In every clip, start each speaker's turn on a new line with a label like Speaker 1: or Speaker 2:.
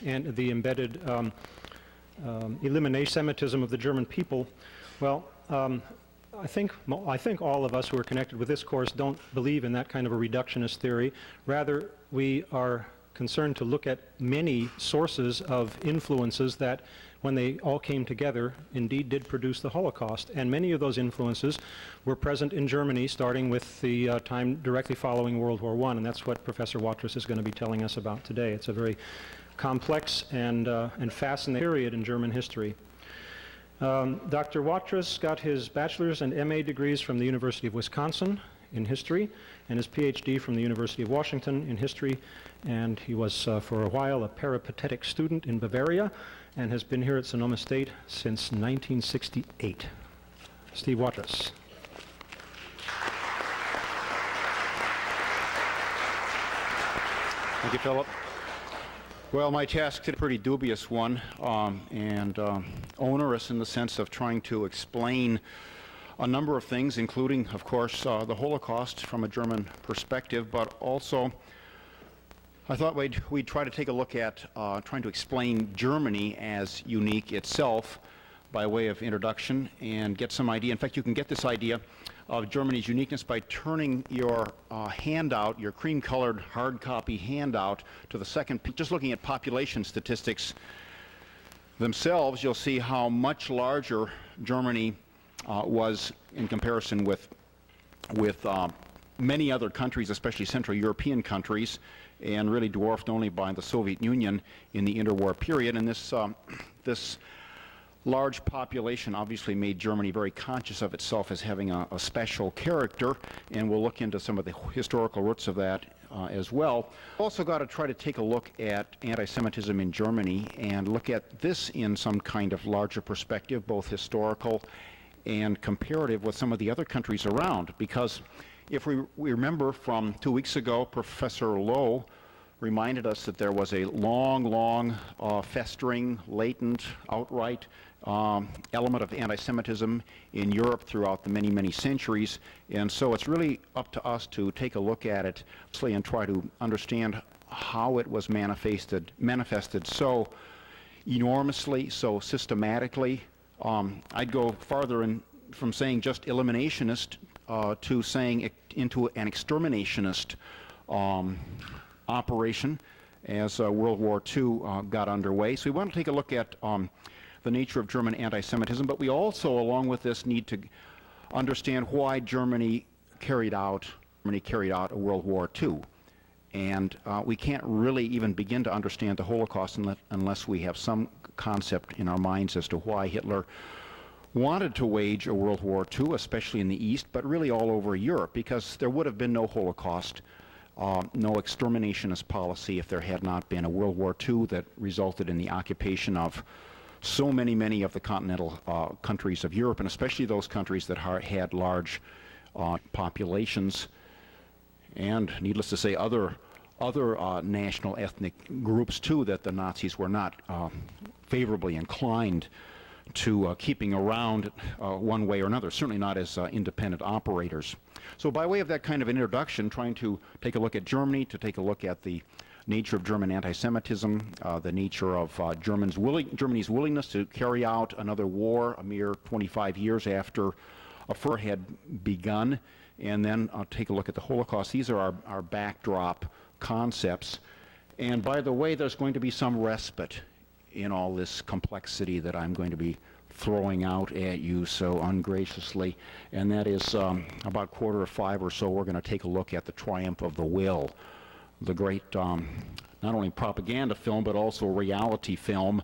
Speaker 1: and the embedded elimination Semitism of the German people, well, I think all of us who are connected with this course don't believe in that kind of a reductionist theory. Rather, we are concerned to look at many sources of influences that, when they all came together, indeed did produce the Holocaust. And many of those influences were present in Germany, starting with the time directly following World War I, and that's what Professor Watrous is going to be telling us about today. It's a very complex and fascinating period in German history. Dr. Watrous got his bachelor's and MA degrees from the University of Wisconsin in history, and his Ph.D. from the University of Washington in history, and he was for a while a peripatetic student in Bavaria and has been here at Sonoma State since 1968. Steve Watrous.
Speaker 2: Thank you, Philip. Well, my task is a pretty dubious one and onerous in the sense of trying to explain a number of things, including, of course, the Holocaust from a German perspective, but also I thought we'd try to take a look at trying to explain Germany as unique itself by way of introduction and get some idea. In fact, you can get this idea of Germany's uniqueness by turning your handout, your cream-colored hard copy handout, to the second. Just looking at population statistics themselves, you'll see how much larger Germany was in comparison with many other countries, especially Central European countries, and really dwarfed only by the Soviet Union in the interwar period. And this large population obviously made Germany very conscious of itself as having a special character, and we'll look into some of the historical roots of that as well. Also got to try to take a look at anti-Semitism in Germany and look at this in some kind of larger perspective, both historical and comparative with some of the other countries around, because if we remember from 2 weeks ago, Professor Lowe reminded us that there was a long, festering, latent, outright element of anti-Semitism in Europe throughout the many centuries, and so it's really up to us to take a look at it and try to understand how it was manifested so enormously, so systematically. I'd go farther from saying just eliminationist to saying into an exterminationist operation as World War II got underway. So we want to take a look at the nature of German anti-Semitism, but we also, along with this, need to understand why Germany carried out a World War II. And we can't really even begin to understand the Holocaust unless we have some concept in our minds as to why Hitler wanted to wage a World War II, especially in the East, but really all over Europe, because there would have been no Holocaust, no exterminationist policy if there had not been a World War II that resulted in the occupation of so many of the continental countries of Europe, and especially those countries that had large populations, and needless to say other national ethnic groups too that the Nazis were not favorably inclined to keeping around one way or another, certainly not as independent operators. So by way of that kind of an introduction, trying to take a look at Germany, to take a look at the nature of German anti-Semitism, the nature of Germany's willingness to carry out another war a mere 25 years after a first had begun, and then take a look at the Holocaust. These are our backdrop concepts. And by the way, there's going to be some respite in all this complexity that I'm going to be throwing out at you so ungraciously, and that is about 4:45 or so, we're going to take a look at The Triumph of the Will, the great not only propaganda film but also reality film,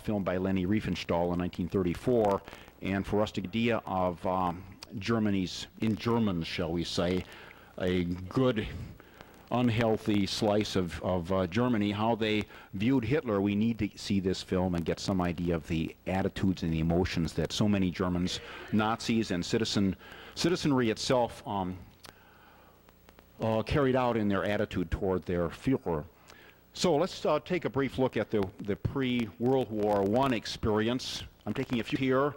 Speaker 2: filmed by Leni Riefenstahl in 1934, and for us to get an idea of Germany's, in German shall we say, a good unhealthy slice of Germany, how they viewed Hitler. We need to see this film and get some idea of the attitudes and the emotions that so many Germans, Nazis, and citizenry itself carried out in their attitude toward their Führer. So let's take a brief look at the pre-World War I experience. I'm taking a few here.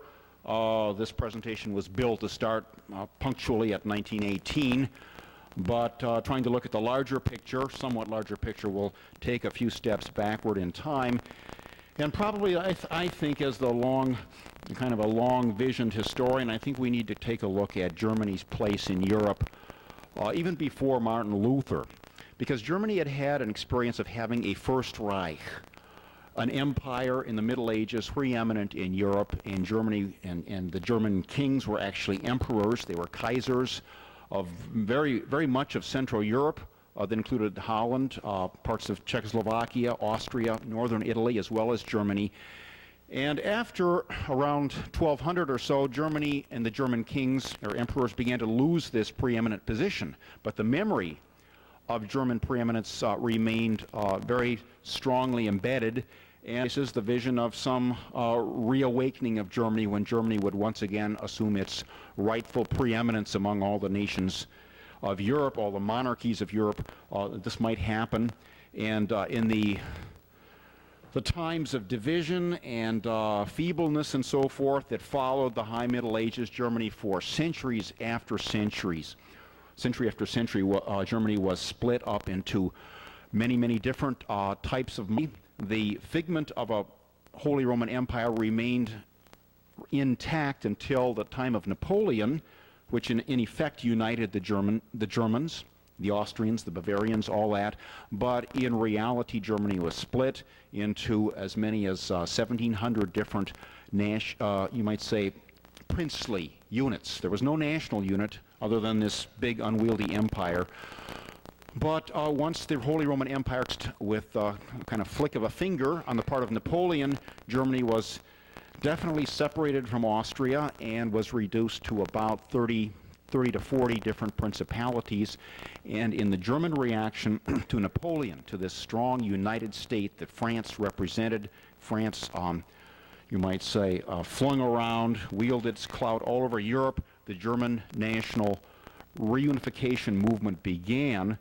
Speaker 2: This presentation was billed to start punctually at 1918. but trying to look at the larger picture, somewhat larger picture, will take a few steps backward in time. And probably, I think, as the kind of a long-visioned historian, I think we need to take a look at Germany's place in Europe, even before Martin Luther, because Germany had had an experience of having a First Reich, an empire in the Middle Ages preeminent in Europe, and Germany, and the German kings were actually emperors. They were Kaisers of very, very much of Central Europe. That included Holland, parts of Czechoslovakia, Austria, northern Italy, as well as Germany. And after around 1200 or so, Germany and the German kings or emperors began to lose this preeminent position. But the memory of German preeminence remained very strongly embedded. And this is the vision of some reawakening of Germany, when Germany would once again assume its rightful preeminence among all the nations of Europe, all the monarchies of Europe. This might happen. And in the times of division and feebleness and so forth that followed the High Middle Ages, Germany for centuries after centuries, century after century, Germany was split up into many, many different types of money. The figment of a Holy Roman Empire remained intact until the time of Napoleon, which in effect united the Germans, the Austrians, the Bavarians, all that. But in reality, Germany was split into as many as 1,700 different, you might say, princely units. There was no national unit other than this big unwieldy empire. But once the Holy Roman Empire, with a kind of flick of a finger on the part of Napoleon, Germany was definitely separated from Austria and was reduced to about 30 to 40 different principalities. And in the German reaction to Napoleon, to this strong united state that France represented, France, you might say, flung around, wielded its clout all over Europe, the German national reunification movement began,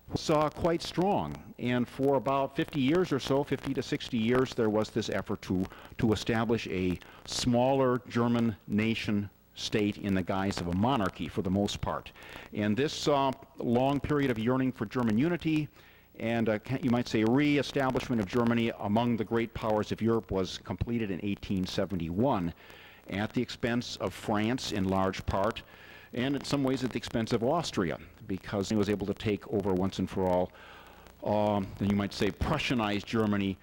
Speaker 2: was quite strong. And for about 50 years or so, 50 to 60 years, there was this effort to establish a smaller German nation state in the guise of a monarchy for the most part. And this long period of yearning for German unity and you might say re-establishment of Germany among the great powers of Europe was completed in 1871 at the expense of France in large part, and in some ways at the expense of Austria, because it was able to take over once and for all, you might say, Prussianized Germany,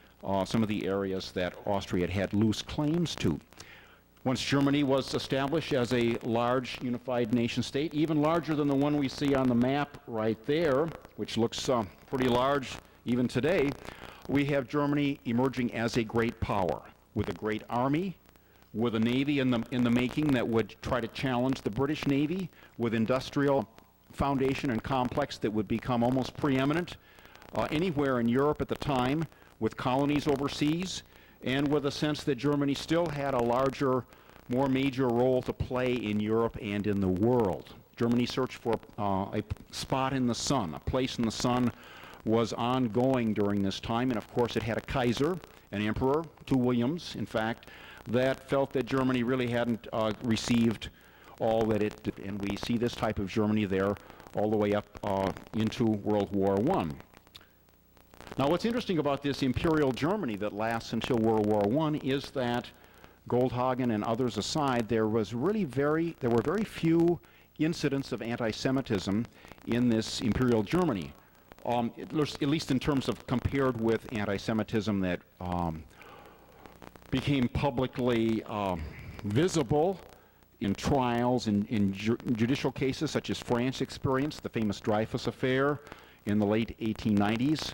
Speaker 2: some of the areas that Austria had loose claims to. Once Germany was established as a large unified nation state, even larger than the one we see on the map right there, which looks pretty large even today, we have Germany emerging as a great power, with a great army, with a navy in the making that would try to challenge the British Navy, with industrial foundation and complex that would become almost preeminent anywhere in Europe at the time, with colonies overseas, and with a sense that Germany still had a larger, more major role to play in Europe and in the world. Germany's search for a spot in the sun, a place in the sun, was ongoing during this time, and of course it had a Kaiser, an emperor, two Williams, in fact, that felt that Germany really hadn't received all that it did, and we see this type of Germany there all the way up into World War I. Now, what's interesting about this imperial Germany that lasts until World War I is that, Goldhagen and others aside, there were very few incidents of anti-Semitism in this imperial Germany, at least in terms of compared with anti-Semitism that became publicly visible in trials, in judicial cases such as France experienced, the famous Dreyfus affair in the late 1890s.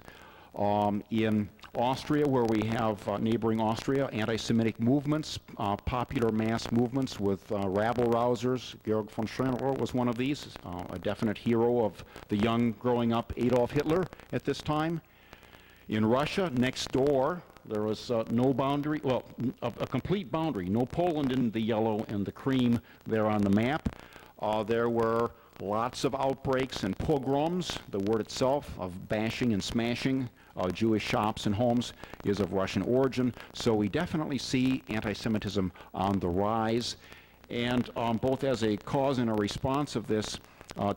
Speaker 2: In Austria, where we have neighboring Austria, anti-Semitic movements, popular mass movements with rabble-rousers. Georg von Schönrohr was one of these, a definite hero of the young, growing-up Adolf Hitler at this time. In Russia, next door, there was no boundary, well, a complete boundary, no Poland in the yellow and the cream there on the map. There were lots of outbreaks and pogroms. The word itself of bashing and smashing Jewish shops and homes is of Russian origin. So we definitely see anti-Semitism on the rise. And both as a cause and a response of this,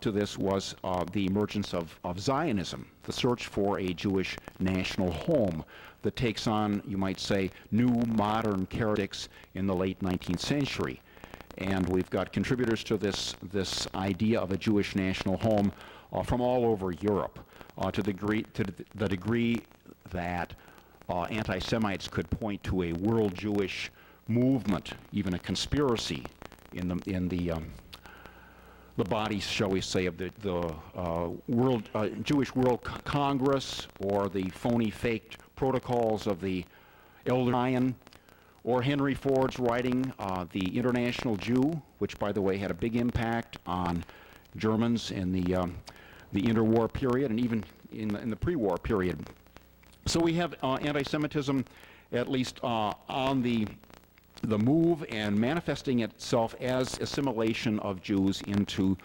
Speaker 2: to this was the emergence of Zionism, the search for a Jewish national home that takes on, you might say, new modern characteristics in the late 19th century. And we've got contributors to this idea of a Jewish national home from all over Europe, to the degree that anti-Semites could point to a world Jewish movement, even a conspiracy in the body, shall we say, of the Jewish World Congress, or the phony faked protocols of the Elder Zion, or Henry Ford's writing, The International Jew, which, by the way, had a big impact on Germans in the interwar period and even in the pre-war period. So we have anti-Semitism, at least on the move, and manifesting itself as assimilation of Jews into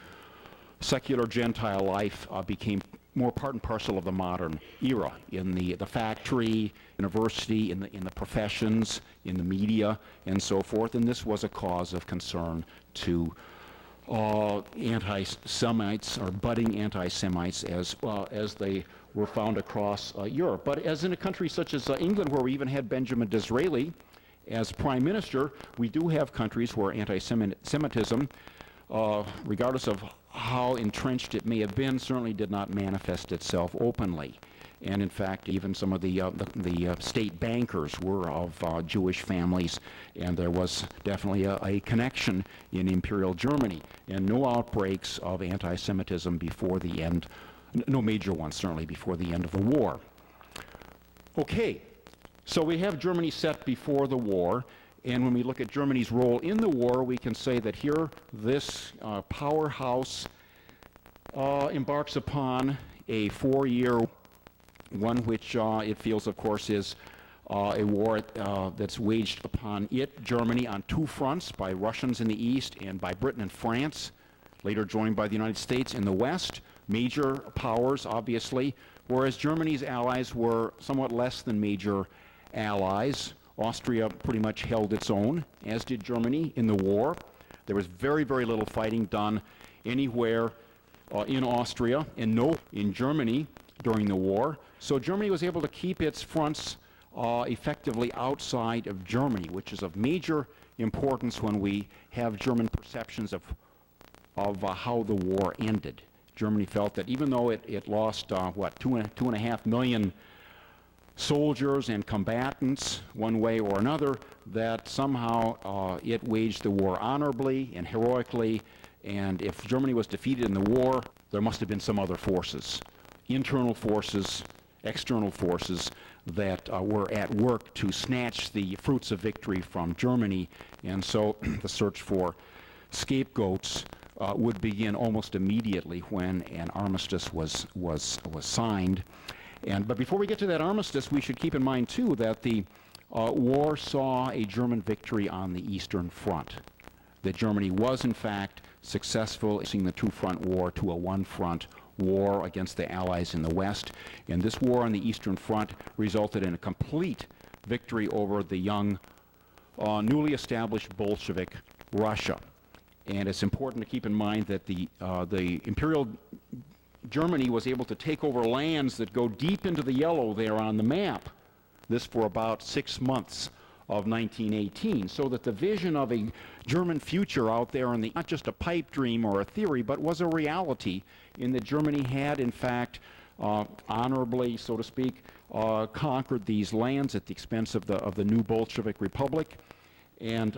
Speaker 2: secular Gentile life became more part and parcel of the modern era, in the factory, university, in the professions, in the media, and so forth. And this was a cause of concern to anti-Semites, or budding anti-Semites, as they were found across Europe. But as in a country such as England, where we even had Benjamin Disraeli as prime minister, we do have countries where anti-Semitism, regardless of how entrenched it may have been, certainly did not manifest itself openly. And in fact, even some of the state bankers were of Jewish families, and there was definitely a connection in Imperial Germany, and no outbreaks of anti-Semitism before the end, no major ones certainly, before the end of the war. Okay, so we have Germany set before the war, and when we look at Germany's role in the war, we can say that here this powerhouse embarks upon a 4-year one, which it feels, of course, is a war that's waged upon it, Germany, on 2 fronts, by Russians in the east and by Britain and France, later joined by the United States in the west, major powers, obviously, whereas Germany's allies were somewhat less than major allies. Austria pretty much held its own, as did Germany in the war. There was very, very little fighting done anywhere in Austria, and no in Germany during the war. So Germany was able to keep its fronts effectively outside of Germany, which is of major importance when we have German perceptions of how the war ended. Germany felt that even though it lost, 2.5 million soldiers and combatants, one way or another, that somehow it waged the war honorably and heroically, and if Germany was defeated in the war, there must have been some other forces, internal forces, external forces, that were at work to snatch the fruits of victory from Germany, and so the search for scapegoats would begin almost immediately when an armistice was signed. But before we get to that armistice, we should keep in mind, too, that the war saw a German victory on the Eastern Front, that Germany was, in fact, successful in seeing the 2-front war to a 1-front war against the Allies in the West. And this war on the Eastern Front resulted in a complete victory over the young, newly established Bolshevik Russia. And it's important to keep in mind that the Imperial Germany was able to take over lands that go deep into the yellow there on the map, this for about 6 months of 1918, so that the vision of a German future out there in the, not just a pipe dream or a theory, but was a reality, in that Germany had, in fact, honorably, so to speak, conquered these lands at the expense of the new Bolshevik Republic, and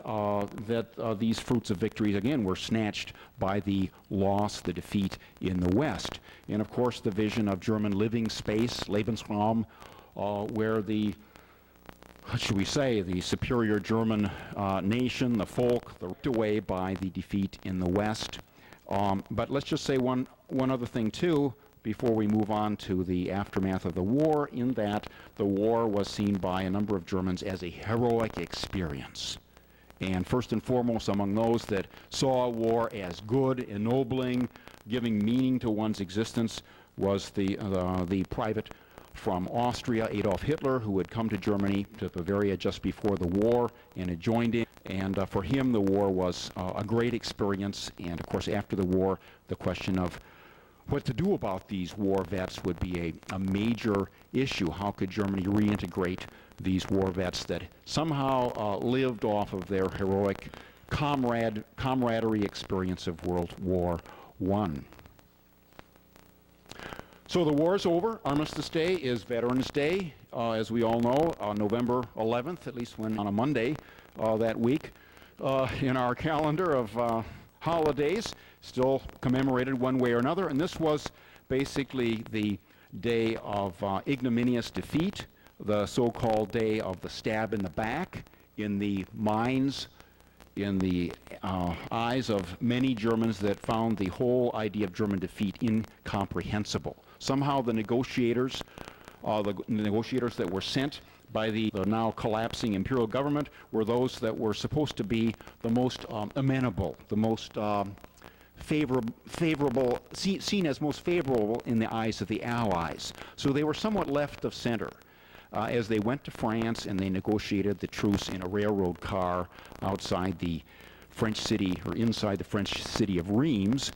Speaker 2: that these fruits of victory, again, were snatched by the loss, the defeat in the West. And of course, the vision of German living space, Lebensraum, where the, what should we say, the superior German nation, the folk, they're ripped away by the defeat in the West. But let's just say one other thing, too, before we move on to the aftermath of the war, in that the war was seen by a number of Germans as a heroic experience. And first and foremost among those that saw war as good, ennobling, giving meaning to one's existence, was the private from Austria, Adolf Hitler, who had come to Germany, to Bavaria just before the war, and had joined in. And for him, the war was a great experience. And of course, after the war, the question of what to do about these war vets would be a major issue. How could Germany reintegrate these war vets that somehow lived off of their heroic camaraderie experience of World War I? So the war is over. Armistice Day is Veterans Day, as we all know, November 11th, at least when on a Monday that week in our calendar of holidays, still commemorated one way or another. And this was basically the day of ignominious defeat, the so-called day of the stab in the back, in the minds, in the eyes of many Germans that found the whole idea of German defeat incomprehensible. Somehow the negotiators that were sent by the now collapsing imperial government were those that were supposed to be the most amenable, the most favorable, seen as most favorable in the eyes of the Allies. So they were somewhat left of center as they went to France and they negotiated the truce in a railroad car outside the French city, or inside the French city of Reims.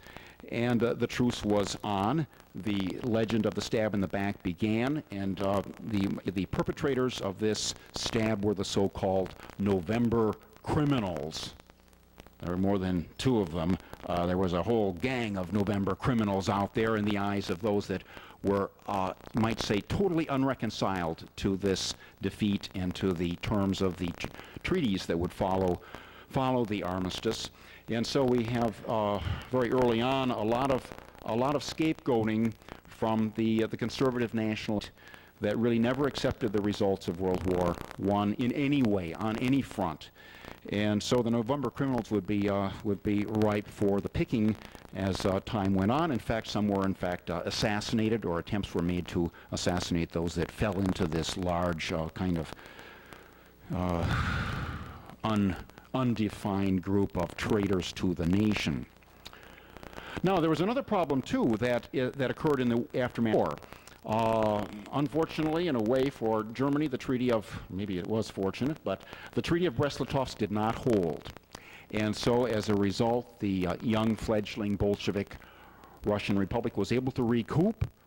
Speaker 2: And the truce was on. The legend of the stab in the back began, and the perpetrators of this stab were the so-called November criminals. There were more than two of them. There was a whole gang of November criminals out there in the eyes of those that were, might say, totally unreconciled to this defeat and to the terms of the treaties that would follow the armistice. And so we have very early on a lot of scapegoating from the conservative nationalists that really never accepted the results of World War I in any way, on any front. And so the November criminals would be ripe for the picking as time went on. In fact, some were assassinated, or attempts were made to assassinate those that fell into this large kind of undefined group of traitors to the nation. Now, there was another problem too that occurred in the aftermath of the war. Unfortunately, in a way for Germany, the treaty of, maybe it was fortunate, but the Treaty of Brest-Litovsk did not hold. And so as a result, the young fledgling Bolshevik Russian Republic was able to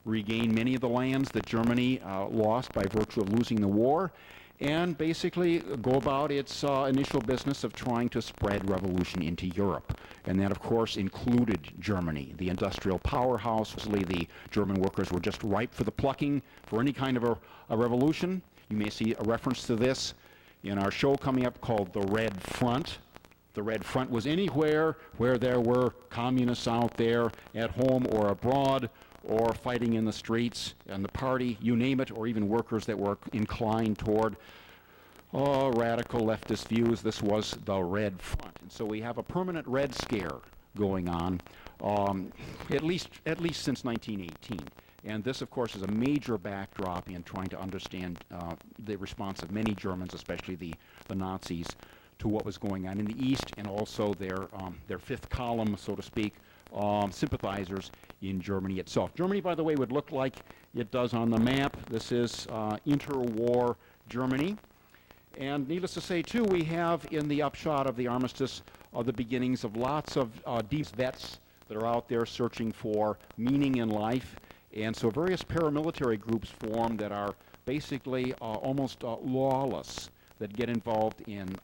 Speaker 2: regain many of the lands that Germany lost by virtue of losing the war, and basically go about its initial business of trying to spread revolution into Europe. And that, of course, included Germany, the industrial powerhouse. The German workers were just ripe for the plucking for any kind of a revolution. You may see a reference to this in our show coming up called The Red Front. The Red Front was anywhere where there were communists out there at home or abroad, or fighting in the streets, and the party, you name it, or even workers that were inclined toward radical leftist views. This was the Red Front. And so we have a permanent Red Scare going on, at least since 1918. And this, of course, is a major backdrop in trying to understand the response of many Germans, especially the Nazis, to what was going on in the East, and also their fifth column, so to speak, sympathizers in Germany itself. Germany, by the way, would look like it does on the map. This is interwar Germany. And needless to say, too, we have in the upshot of the armistice the beginnings of lots of deep vets that are out there searching for meaning in life. And so various paramilitary groups form that are basically almost lawless, that get involved in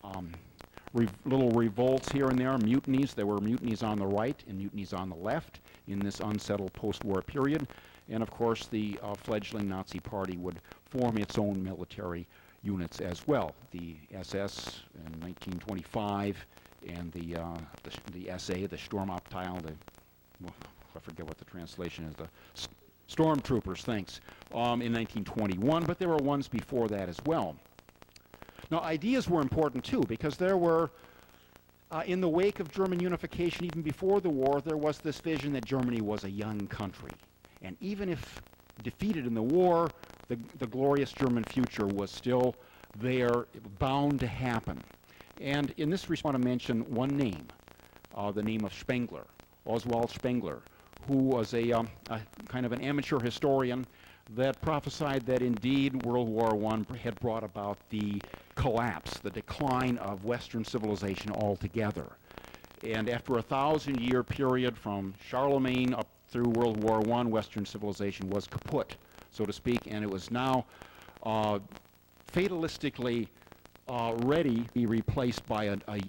Speaker 2: little revolts here and there, mutinies. There were mutinies on the right and mutinies on the left in this unsettled post-war period. And of course, the fledgling Nazi Party would form its own military units as well. The SS in 1925, and the SA, the Sturmabteil, I forget what the translation is, the Stormtroopers, thanks, in 1921, but there were ones before that as well. Now, ideas were important too, because there were, in the wake of German unification, even before the war, there was this vision that Germany was a young country. And even if defeated in the war, the glorious German future was still there, bound to happen. And in this respect, I want to mention one name, the name of Spengler, Oswald Spengler, who was a kind of an amateur historian, that prophesied that indeed World War I had brought about the collapse, the decline of Western civilization altogether. And after a 1,000-year period from Charlemagne up through World War I, Western civilization was kaput, so to speak, and it was now fatalistically ready to be replaced by a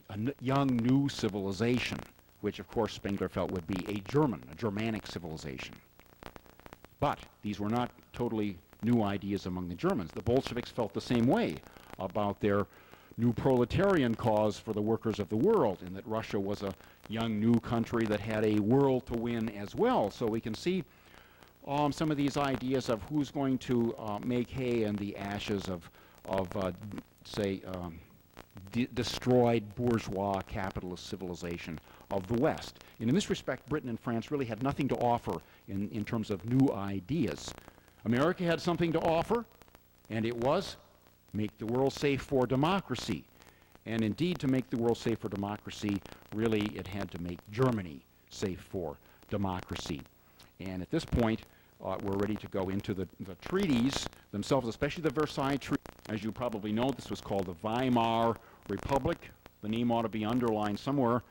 Speaker 2: young new civilization, which of course Spengler felt would be a Germanic civilization. But these were not totally new ideas among the Germans. The Bolsheviks felt the same way about their new proletarian cause for the workers of the world, and that Russia was a young new country that had a world to win as well. So we can see some of these ideas of who's going to make hay in the ashes of say, destroyed bourgeois capitalist civilization of the West. And in this respect, Britain and France really had nothing to offer in terms of new ideas. America had something to offer, and it was make the world safe for democracy. And indeed, to make the world safe for democracy, really it had to make Germany safe for democracy. And at this point, we're ready to go into the treaties themselves, especially the Versailles Treaty. As you probably know, this was called the Weimar Republic. The name ought to be underlined somewhere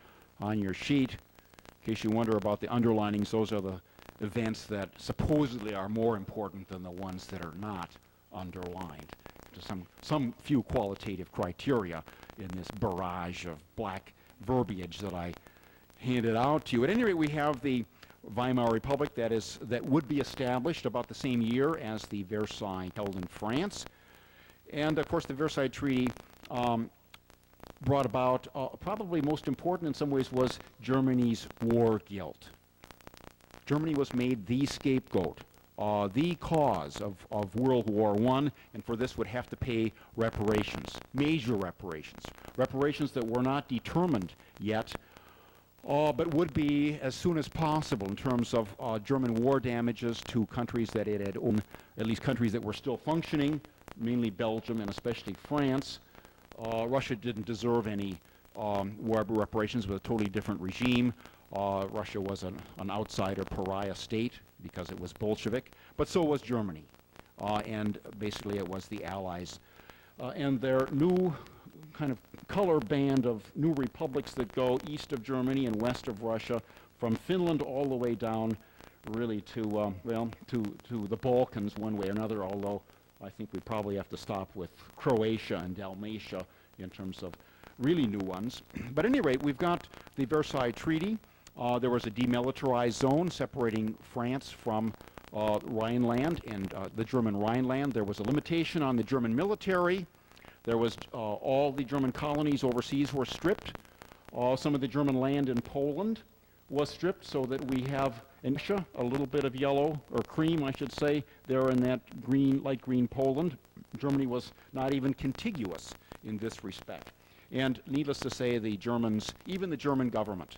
Speaker 2: on your sheet. In case you wonder about the underlinings, those are the events that supposedly are more important than the ones that are not underlined. There's some few qualitative criteria in this barrage of black verbiage that I handed out to you. At any rate, we have the Weimar Republic that would be established about the same year as the Versailles held in France. And of course the Versailles Treaty brought about, probably most important in some ways, was Germany's war guilt. Germany was made the scapegoat, the cause of World War I, and for this would have to pay reparations, major reparations, reparations that were not determined yet, but would be as soon as possible in terms of German war damages to countries that it had owned, at least countries that were still functioning, mainly Belgium and especially France. Russia didn't deserve any war reparations with a totally different regime. Russia was an outsider pariah state because it was Bolshevik, but so was Germany. And basically it was the Allies. And their new kind of color band of new republics that go east of Germany and west of Russia, from Finland all the way down really to, to the Balkans one way or another, although I think we probably have to stop with Croatia and Dalmatia in terms of really new ones. But at any rate, we've got the Versailles Treaty. There was a demilitarized zone separating France from Rhineland and the German Rhineland. There was a limitation on the German military. There was all the German colonies overseas were stripped. Some of the German land in Poland was stripped, so that we have in Russia a little bit of yellow, or cream I should say, there in that green, light green Poland. Germany was not even contiguous in this respect. And needless to say, the Germans, even the German government,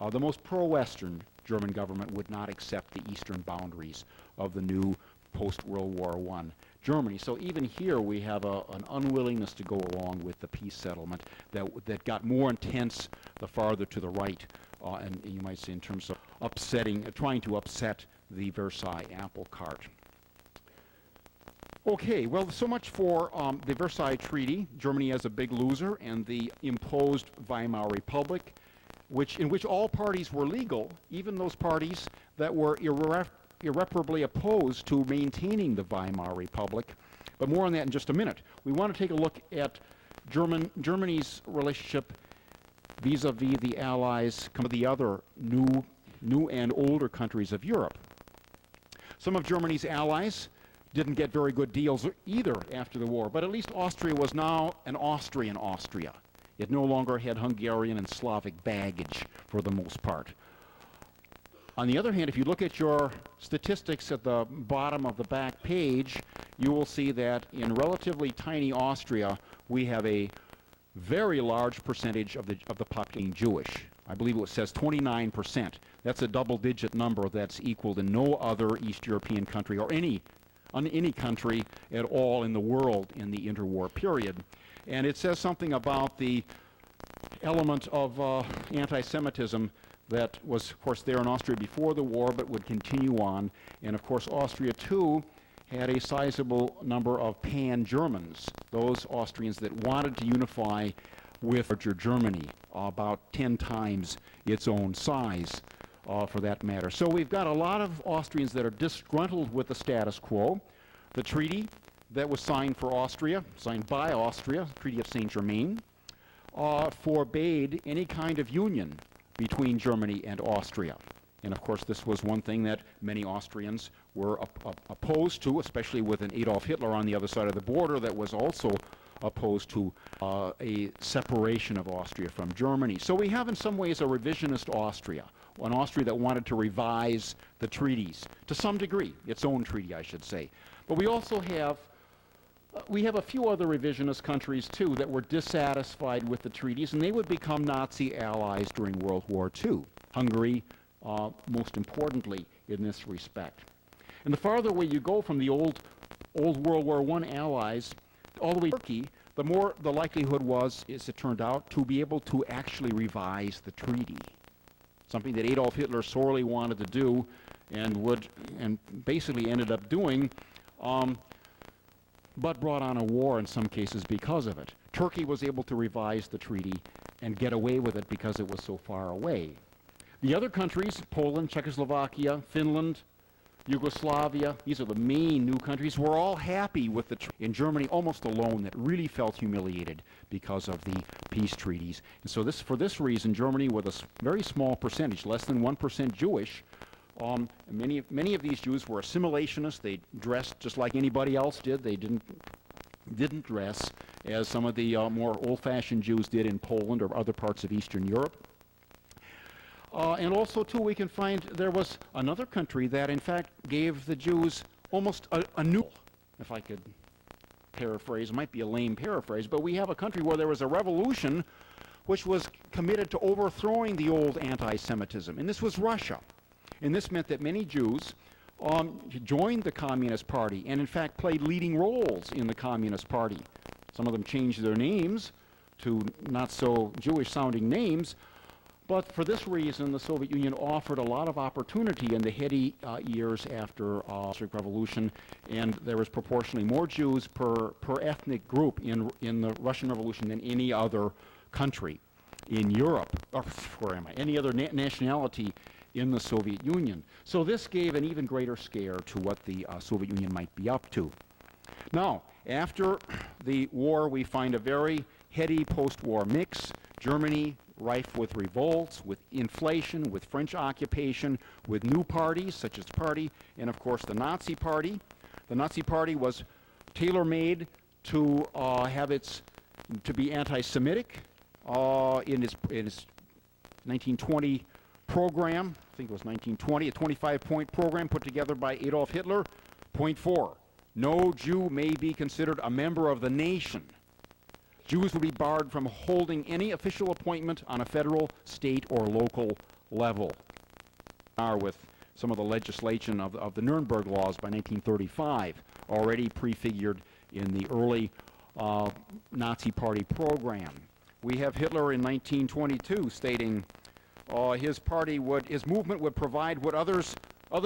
Speaker 2: the most pro-Western German government, would not accept the eastern boundaries of the new post-World War I Germany. So even here we have an unwillingness to go along with the peace settlement that got more intense the farther to the right, and you might say in terms of trying to upset the Versailles apple cart. Okay, well, so much for the Versailles Treaty, Germany as a big loser, and the imposed Weimar Republic, in which all parties were legal, even those parties that were irreparably opposed to maintaining the Weimar Republic. But more on that in just a minute. We want to take a look at Germany's relationship vis-a-vis the Allies, some of the other new and older countries of Europe. Some of Germany's allies didn't get very good deals either after the war, but at least Austria was now an Austrian Austria. It no longer had Hungarian and Slavic baggage for the most part. On the other hand, if you look at your statistics at the bottom of the back page, you will see that in relatively tiny Austria, we have a very large percentage of the population Jewish. I believe it says 29%. That's a double-digit number that's equaled in no other East European country or any country at all in the world in the interwar period. And it says something about the element of anti-Semitism that was, of course, there in Austria before the war, but would continue on. And, of course, Austria, too, had a sizable number of pan-Germans, those Austrians that wanted to unify with larger Germany, about 10 times its own size, for that matter. So we've got a lot of Austrians that are disgruntled with the status quo. The treaty that was signed for Austria, signed by Austria, Treaty of Saint-Germain, forbade any kind of union between Germany and Austria. And of course, this was one thing that many Austrians were opposed to, especially with an Adolf Hitler on the other side of the border that was also opposed to a separation of Austria from Germany. So we have in some ways a revisionist Austria, an Austria that wanted to revise the treaties, to some degree, its own treaty, I should say. But we also have a few other revisionist countries, too, that were dissatisfied with the treaties, and they would become Nazi allies during World War II. Hungary, most importantly, in this respect. And the farther away you go from the old World War I allies, all the way to Turkey, the more the likelihood was, as it turned out, to be able to actually revise the treaty. Something that Adolf Hitler sorely wanted to do and basically ended up doing, but brought on a war in some cases because of it. Turkey was able to revise the treaty and get away with it because it was so far away. The other countries, Poland, Czechoslovakia, Finland, Yugoslavia, these are the main new countries, were all happy with the treaty. In Germany, almost alone, that really felt humiliated because of the peace treaties. And so for this reason, Germany, with a very small percentage, less than 1% Jewish, many of these Jews were assimilationists. They dressed just like anybody else did. They didn't dress as some of the more old-fashioned Jews did in Poland or other parts of Eastern Europe. And also, too, we can find there was another country that, in fact, gave the Jews almost a new, if I could paraphrase, it might be a lame paraphrase, but we have a country where there was a revolution which was committed to overthrowing the old anti-Semitism, and this was Russia. And this meant that many Jews joined the Communist Party and, in fact, played leading roles in the Communist Party. Some of them changed their names to not so Jewish-sounding names, but for this reason, the Soviet Union offered a lot of opportunity in the heady years after the Bolshevik Revolution, and there was proportionally more Jews per ethnic group in the Russian Revolution than any other country in Europe, or any other nationality in the Soviet Union. So this gave an even greater scare to what the Soviet Union might be up to. Now, after the war, we find a very heady post-war mix. Germany, rife with revolts, with inflation, with French occupation, with new parties such as the Party, and of course the Nazi Party. The Nazi Party was tailor-made to to be anti-Semitic in its 1920 program. I think it was 1920, a 25-point program put together by Adolf Hitler. Point 4, no Jew may be considered a member of the nation. Jews would be barred from holding any official appointment on a federal, state, or local level. With some of the legislation of the Nuremberg laws by 1935, already prefigured in the early Nazi Party program. We have Hitler in 1922 stating his movement would provide what other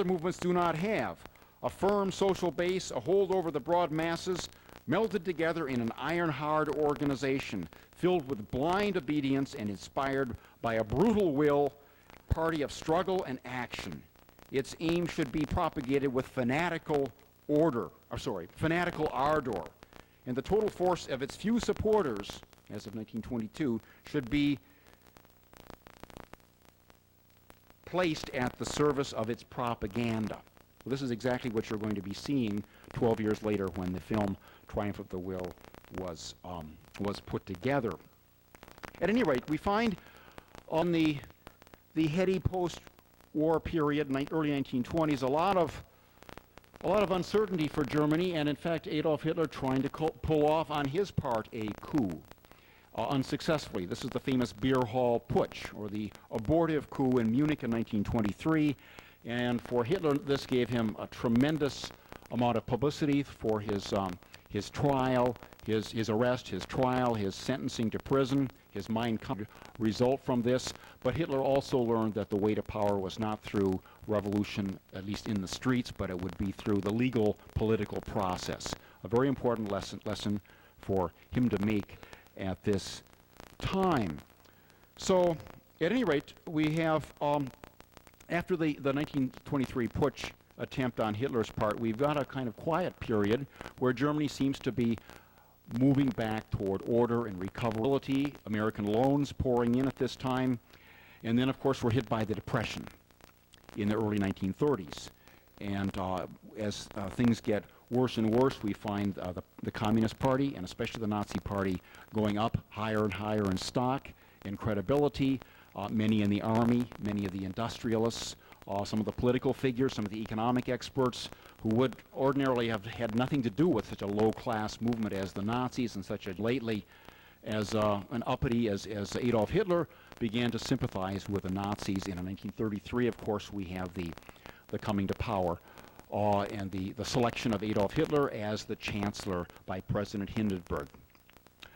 Speaker 2: movements do not have: a firm social base, a hold over the broad masses, melded together in an iron-hard organization, filled with blind obedience and inspired by a brutal will, party of struggle and action. Its aim should be propagated with fanatical ardor, and the total force of its few supporters, as of 1922, should be placed at the service of its propaganda. Well, this is exactly what you're going to be seeing 12 years later when the film Triumph of the Will was put together. At any rate, we find on the heady post-war period, early 1920s, a lot of uncertainty for Germany, and in fact Adolf Hitler trying to pull off on his part a coup. Unsuccessfully. This is the famous Beer Hall Putsch, or the abortive coup in Munich in 1923. And for Hitler, this gave him a tremendous amount of publicity for his his trial, his arrest, his trial, his sentencing to prison, his Mein Kampf result from this. But Hitler also learned that the way to power was not through revolution, at least in the streets, but it would be through the legal political process. A very important lesson for him to make at this time. So, at any rate, we have, after the 1923 putsch attempt on Hitler's part, we've got a kind of quiet period where Germany seems to be moving back toward order and recoverability, American loans pouring in at this time, and then, of course, we're hit by the Depression in the early 1930s. And as things get worse and worse, we find the Communist Party, and especially the Nazi Party, going up higher and higher in stock, in credibility, many in the army, many of the industrialists, some of the political figures, some of the economic experts who would ordinarily have had nothing to do with such a low-class movement as the Nazis and such a lately as an uppity as Adolf Hitler began to sympathize with the Nazis. And in 1933, of course, we have the coming to power and the selection of Adolf Hitler as the chancellor by President Hindenburg.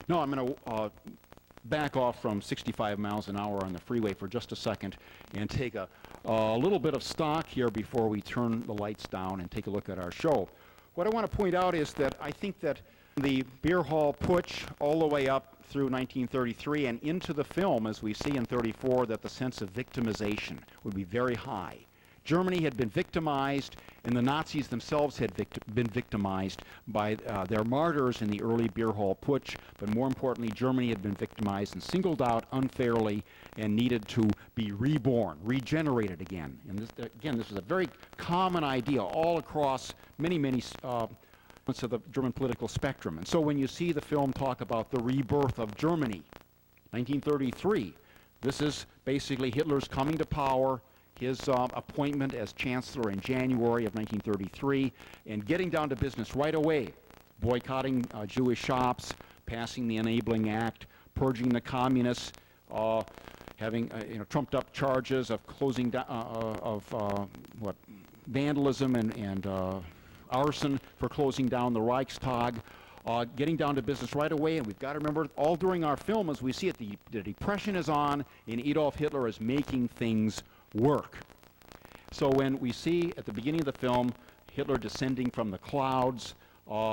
Speaker 2: Now I'm going to back off from 65 miles an hour on the freeway for just a second and take a little bit of stock here before we turn the lights down and take a look at our show. What I want to point out is that I think that the beer hall putsch all the way up through 1933 and into the film, as we see in 34, that the sense of victimization would be very high. Germany had been victimized, and the Nazis themselves had been victimized by their martyrs in the early beer hall putsch, but more importantly, Germany had been victimized and singled out unfairly and needed to be reborn, regenerated again. And this, again, this is a very common idea all across many of the German political spectrum. And so when you see the film talk about the rebirth of Germany, 1933, this is basically Hitler's coming to power, his appointment as chancellor in January of 1933, and getting down to business right away, boycotting Jewish shops, passing the Enabling Act, purging the communists, having trumped up charges of closing down vandalism and arson for closing down the Reichstag, getting down to business right away. And we've got to remember, all during our film, as we see it, the Depression is on, and Adolf Hitler is making things work. So when we see at the beginning of the film Hitler descending from the clouds,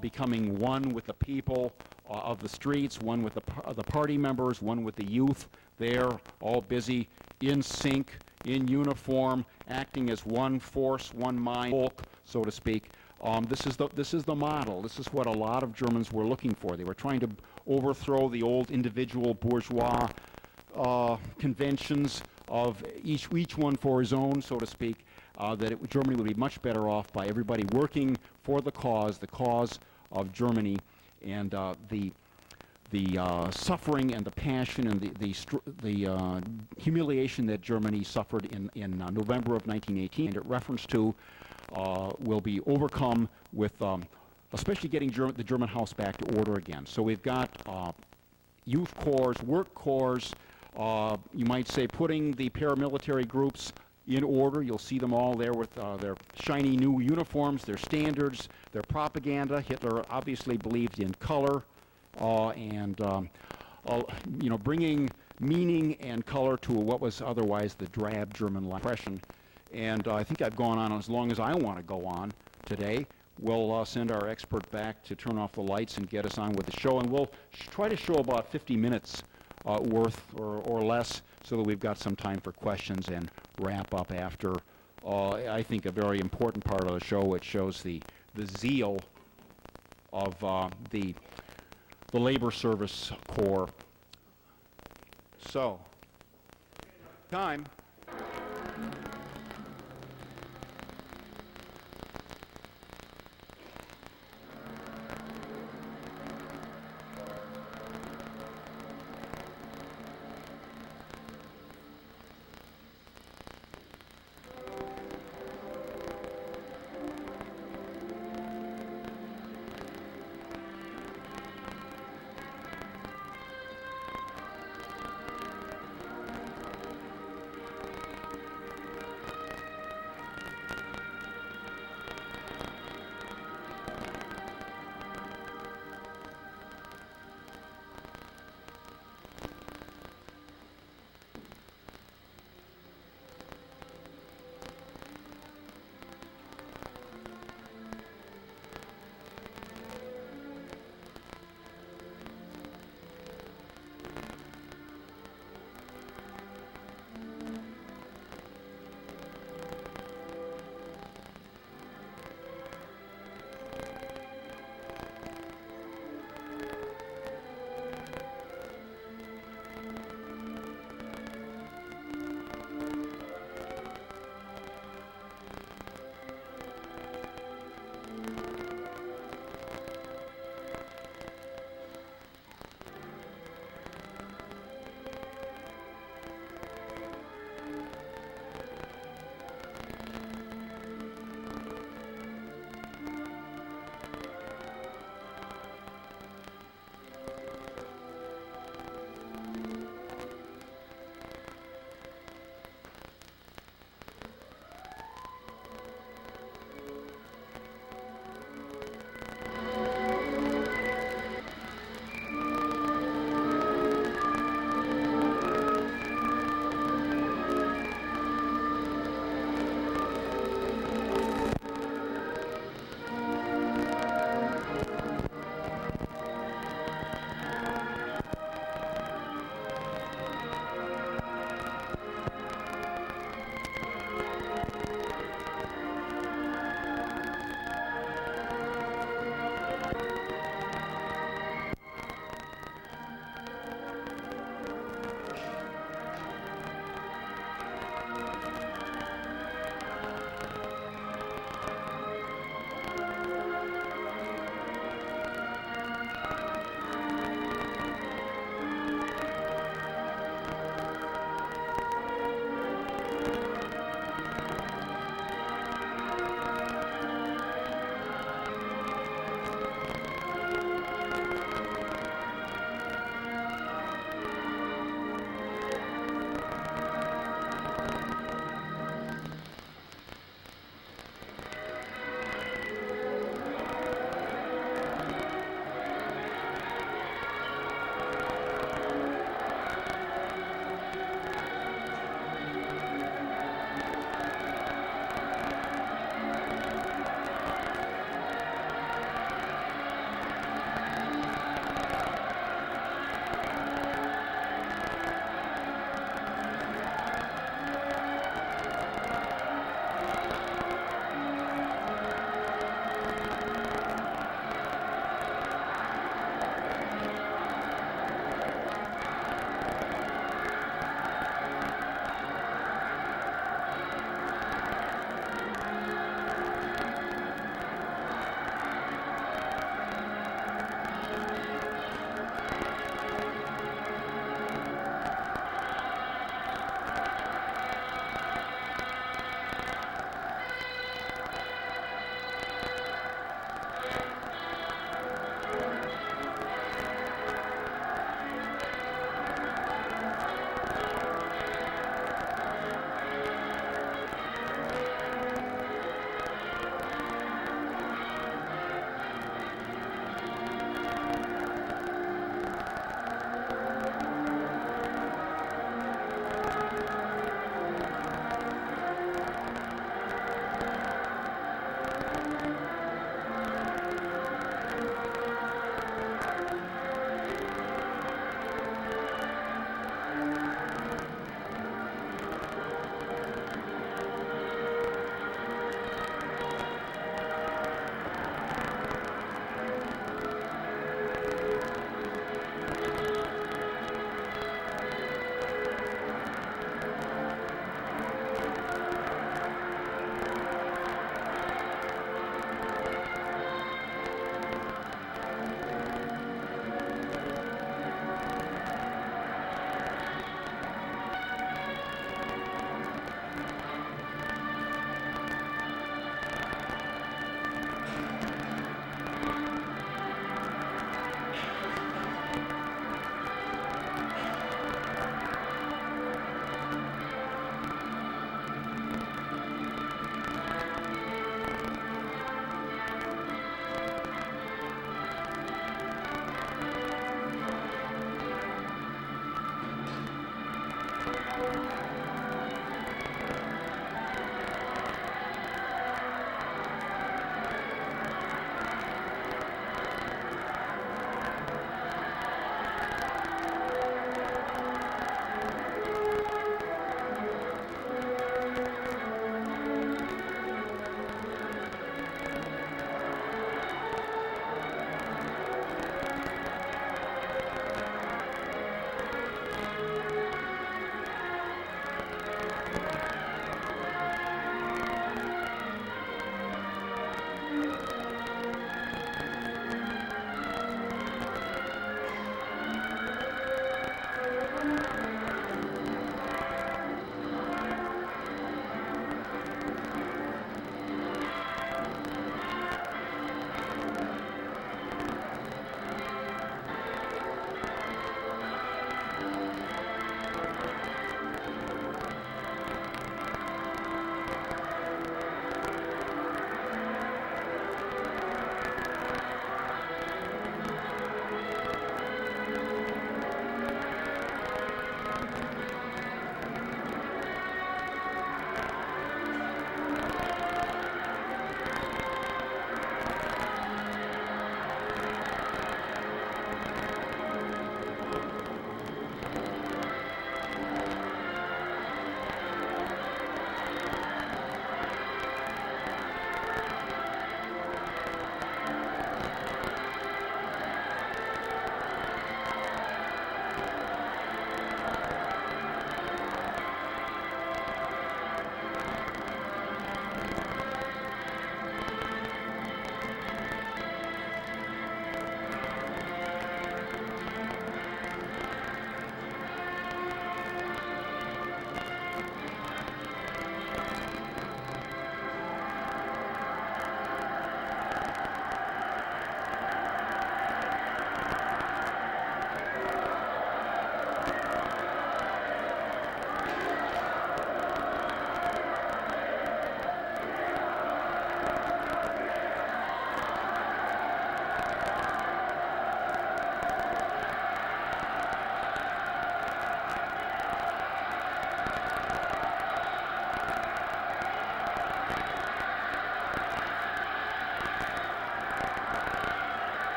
Speaker 2: becoming one with the people of the streets, one with the party members, one with the youth, they're all busy, in sync, in uniform, acting as one force, one mind, Volk, so to speak. This is the model. This is what a lot of Germans were looking for. They were trying to overthrow the old individual bourgeois conventions of each one for his own, so to speak, Germany would be much better off by everybody working for the cause of Germany, and the suffering and the passion and the humiliation that Germany suffered in November of 1918, and it reference to, will be overcome with especially getting the German house back to order again. So we've got youth corps, work corps, you might say putting the paramilitary groups in order. You'll see them all there with their shiny new uniforms, their standards, their propaganda. Hitler obviously believed in color and bringing meaning and color to what was otherwise the drab German impression. And I think I've gone on as long as I want to go on today. We'll send our expert back to turn off the lights and get us on with the show, and we'll try to show about 50 minutes worth or less, so that we've got some time for questions and wrap up after, I think, a very important part of the show, which shows the zeal of the Labor Service Corps. So, time.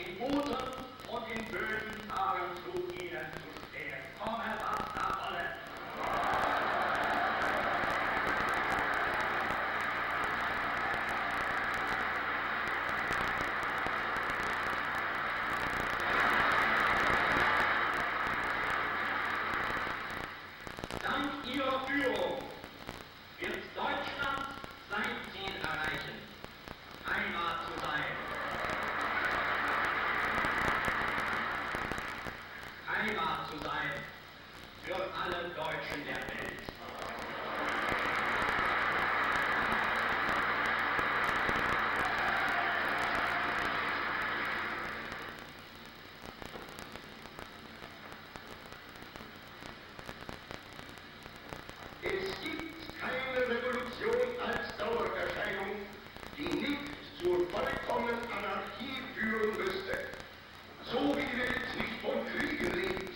Speaker 3: in guten und in bösen Tagen zu ihnen zu stehen. Komme, was da wolle. Dank ihrer Führung wird Deutschland sein Ziel erreichen, Heimat zu sein. Heimat zu sein für alle Deutschen der Welt. Es gibt keine Revolution als Dauererscheinung, die nicht zur vollkommenen Anarchie führen müsste. So wie die Welt nicht von Kriegen lebt,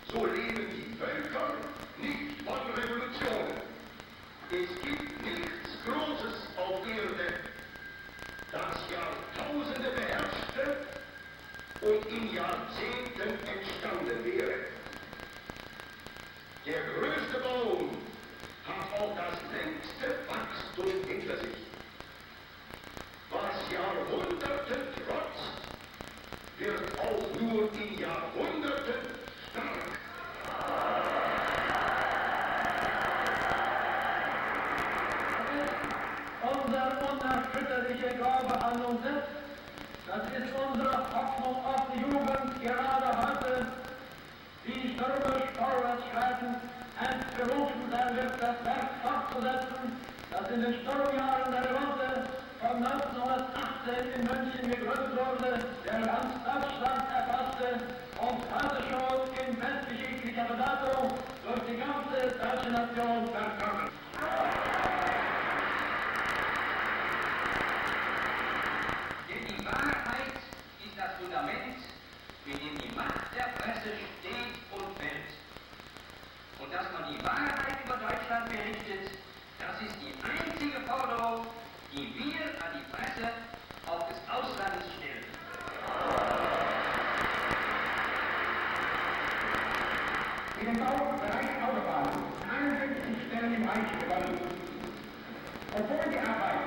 Speaker 3: so leben die Völker nicht von Revolutionen. Es gibt nichts Großes auf Erde, das Jahrtausende beherrschte und in Jahrzehnten entstanden wäre. Der größte Baum hat auch das längste Wachstum hinter sich. Was Jahrhunderten trotzt, wird auch nur in Jahrhunderten stark.
Speaker 4: Unser unerschütterlicher Glaube an uns selbst, das ist unsere Hoffnung auf die Jugend gerade heute, die stürmisch vorwärts schreiten, einst berufen sein wird, das Werk fortzusetzen, das in den Sturmjahren der Revolte von 1918 in München gegründet wurde, der ganz Deutschland erfasste und heute schon in weltgeschichtlicher Bedeutung durch die ganze deutsche Nation verkörpert.
Speaker 3: Denn die Wahrheit ist das Fundament, mit dem die Macht der Presse steht und fällt. Und dass man die Wahrheit über Deutschland berichtet, das ist die einzige Forderung, die wir an die Presse auch des Auslandes stellen.
Speaker 4: In dem Bereich Autobahnen 51 Stellen im Reich gewonnen. Obwohl die Arbeit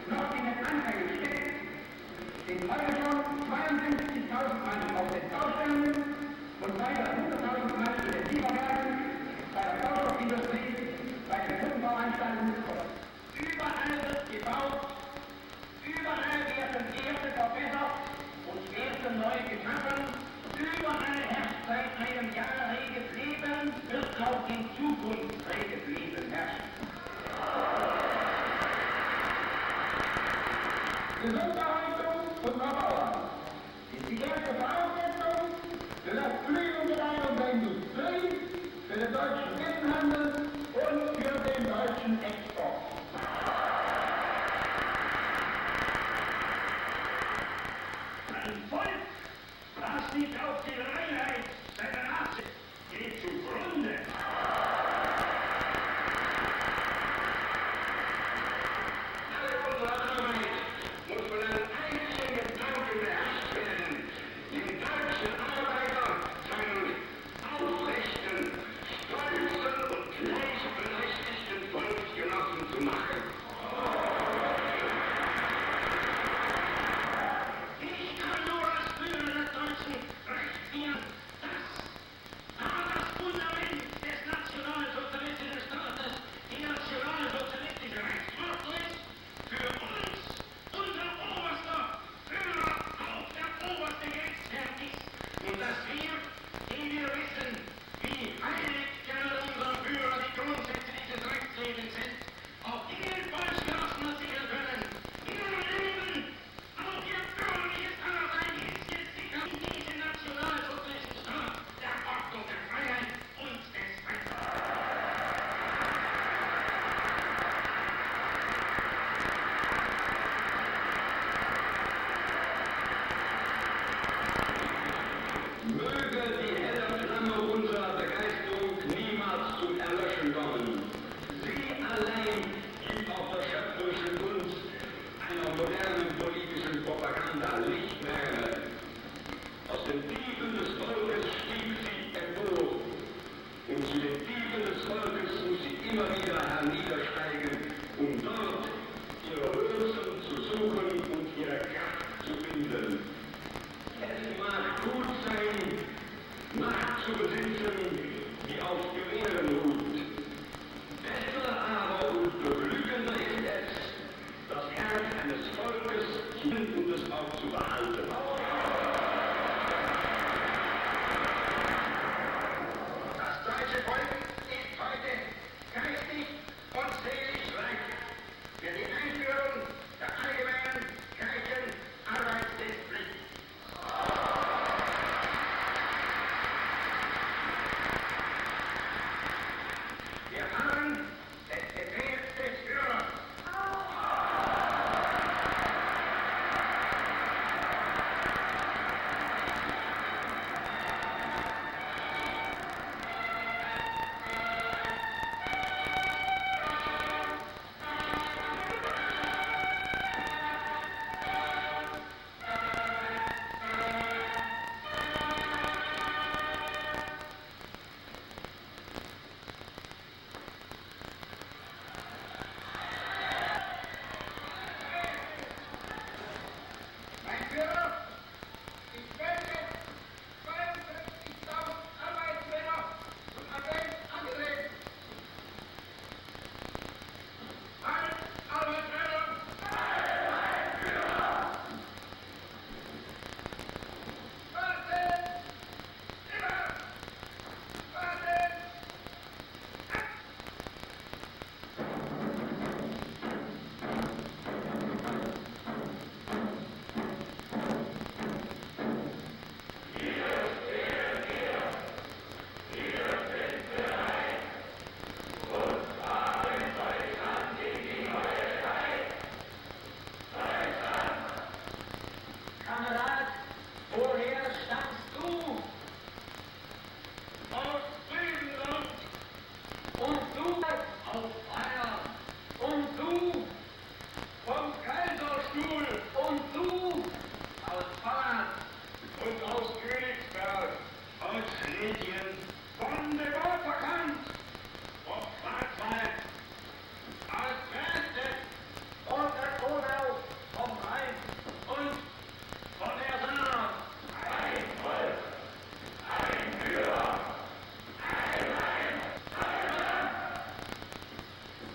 Speaker 4: noch in den Anfängen steht, sind heute schon 52.000 Mann auf den Baustellen und weiter 100.000 Mann in den Lieferwerken, bei der Baustoffindustrie, bei den Brückenbauanstalten. Überall wird gebaut, überall werden Werte verbessert und Werte neu geschaffen, überall herrscht seit einem Jahr reges Leben, wird auch in Zukunft reges Leben herrschen. Gesunderhaltung unserer Bauern ist die erste Voraussetzung für das Blühen der Industrie, für den deutschen Binnenhandel und für den deutschen Export.
Speaker 3: Ein Volk, das nicht auf die Reinheit seiner Rasse geht zugrunde. Alle unserer Arbeit muss von einem einzigen Gedanken beherrscht werden, den deutschen Arbeiter seinen aufrechten, stolzen und gleichberechtigten Volksgenossen zu machen. Ich kann nur als Führer des Deutschen rechtfertigen, dass das Fundament des nationalsozialistischen Staates die nationalsozialistische Rechtsordnung ist, für uns unser oberster Führer auch der oberste Gerichtsherr ist und dass wir, die wir wissen, wie heilig gerne unser Führer die Grundsätze dieses Rechtslebens sind, auf den Volksgenossen sichern können, in ihrem Leben, auch ihr bürgerliches Dasein ist jetzt sicher in diesem nationalsozialistischen Staat der Ordnung der Freiheit und des Rechts.
Speaker 5: Möge die helle Flamme unserer Begeisterung niemals zum Erlöschen kommen. Sie allein gibt auf der schöpferischen Kunst einer modernen politischen Propaganda Lichtquelle.
Speaker 4: Staat, woher stammst du?
Speaker 3: Aus Griechenland,
Speaker 4: Und du aus Bayern. Und du,
Speaker 3: vom Kaiserstuhl
Speaker 4: und du aus Holland.
Speaker 3: und aus Königsberg, aus Schlesien, von dem Ortverkant, vom Schwarzwald, aus Dresden
Speaker 4: Und der Donau vom Rhein.
Speaker 3: und von der Saar.
Speaker 4: Ein Volk, ein Führer, ein Land.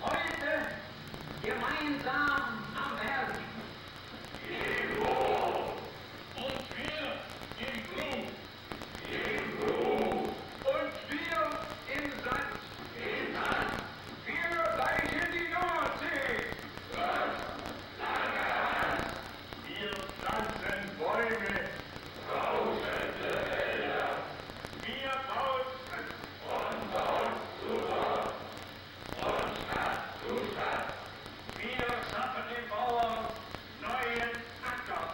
Speaker 4: Heute gemeinsam am Werk.
Speaker 3: Und wir im Blut. Und wir im Sand. Wir weichen die Nordsee. Wir pflanzen Bäume. Wir bauen Wir schaffen den Bauern neuen Acker.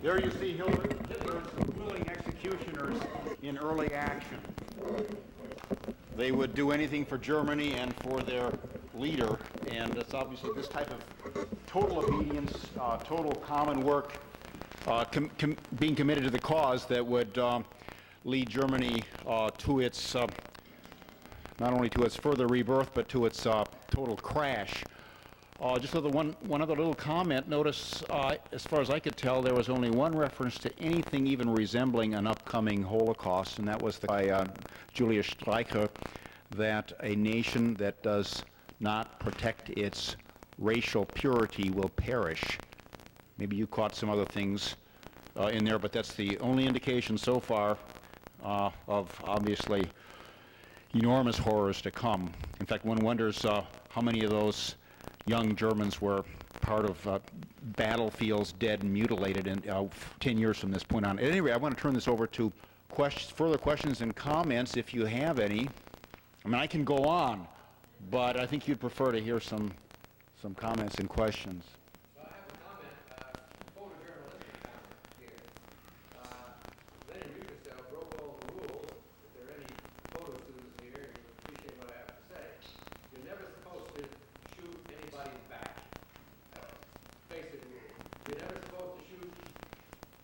Speaker 2: There you see Hitler's willing executioners in early action. They would do anything for Germany and for their leader, and it's obviously this type of total obedience, total common work, being committed to the cause that would lead Germany to its, not only to its further rebirth, but to its total crash. Just with one other little comment, notice, as far as I could tell, there was only one reference to anything even resembling an upcoming Holocaust, and that was by Julius Streicher, that a nation that does not protect its racial purity will perish. Maybe you caught some other things in there, but that's the only indication so far of obviously enormous horrors to come. In fact, one wonders how many of those young Germans were part of battlefields dead and mutilated in 10 years from this point on. At any rate, I want to turn this over to further questions and comments if you have any. I mean, I can go on, but I think you'd prefer to hear some comments and questions.
Speaker 6: Well, I have a comment, photojournalistic comment here. Lenny Riefenstahl broke all the rules. If there are any photo students here, you appreciate what I have to say. You're never supposed to shoot anybody in the back. Basic rule. You're never supposed to shoot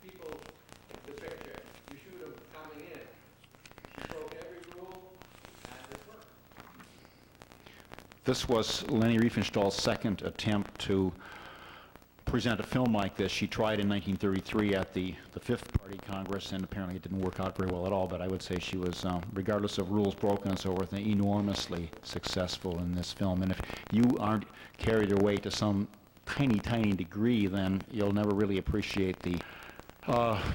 Speaker 6: people in the picture. You shoot them coming in. You broke every rule, and it worked.
Speaker 2: This was Leni Riefenstahl's second attempt to present a film like this. She tried in 1933 at the Fifth Party Congress, and apparently it didn't work out very well at all, but I would say she was, regardless of rules broken and so forth, enormously successful in this film. And if you aren't carried away to some tiny, tiny degree, then you'll never really appreciate the,